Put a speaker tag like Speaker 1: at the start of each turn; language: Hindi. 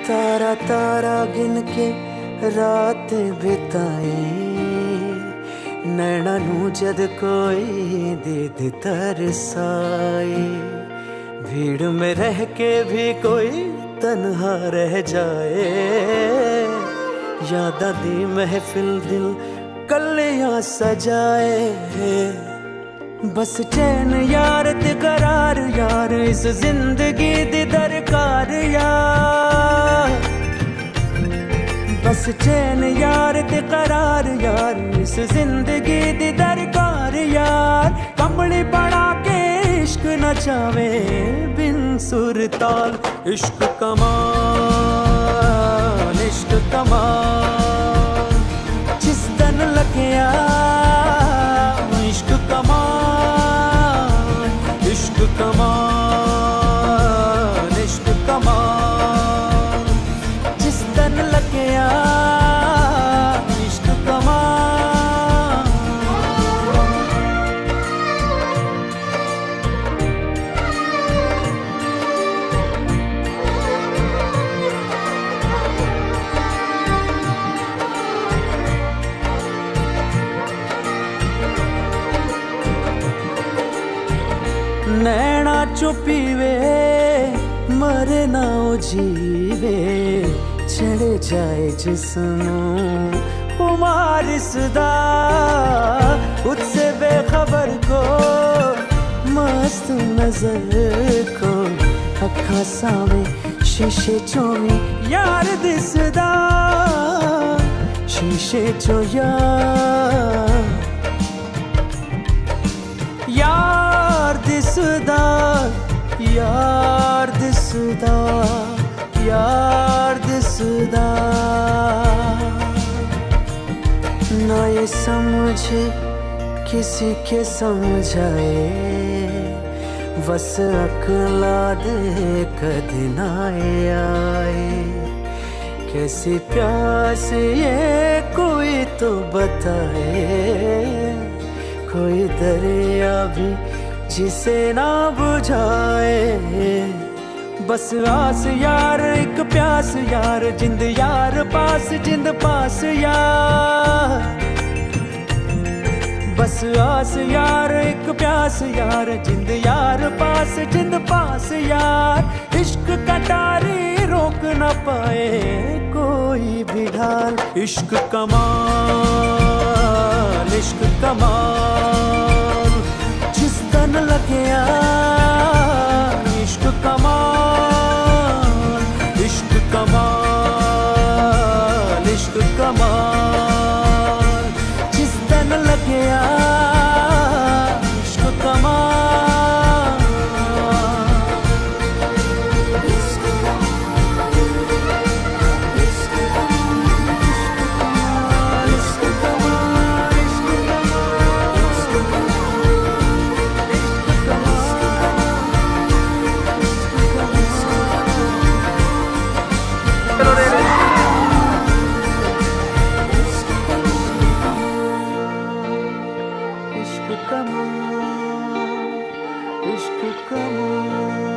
Speaker 1: तारा तारा गिन के रात बिताई, नैना नू जद कोई दीद तरसाई। भीड़ में रह के भी कोई तन्हा रह जाए, याद दी महफिल दिल कलियां सजाए। बस चैन यार ते करार यार, इस जिंदगी दी दरकार यार। बस चैन यार ते करार यार, इस जिंदगी दी दरकार यार। कमली बना के इश्क नचावे बिन सुर ताल, इश्क कमाल इश्क कमाल। जिस दिन लग्या इश्क कमाल, इश्क कमाल इश्क कमाल। जिस दिन लग्या इश्क कमाल। नैना चुपीवे मरे ना जीवे, चढ़े जाए जिस्मों उमारिसदा। उससे बेखबर को मस्त नजर को, अखा सावे शीशे चोवी यार दिसदा। शीशे चो यार दिसदा, यार दिसदा, यार दिसदा। ना ये समझे किसी के समझाए, बस अकला दे कदी ना आए। कैसी प्यास ये कोई तो बताए, कोई दरिया भी जिसे ना बुझाए। बस आस यार एक प्यास यार, जिंद यार पास जिंद पास यार। बस आस यार एक प्यास यार, जिंद यार पास जिंद पास यार। इश्क कटारी रोक न पाए कोई भी ढाल, इश्क कमाल इश्क कमाल। जिस दिन लग्या इश्क कमाल, इश्क कमाल इश्क कमाल। जिस दिन लग्या इश्क कमाल। इश्क कमाल इश्क कमाल इश्क कमाल इश्क कमाल इश्क कमाल।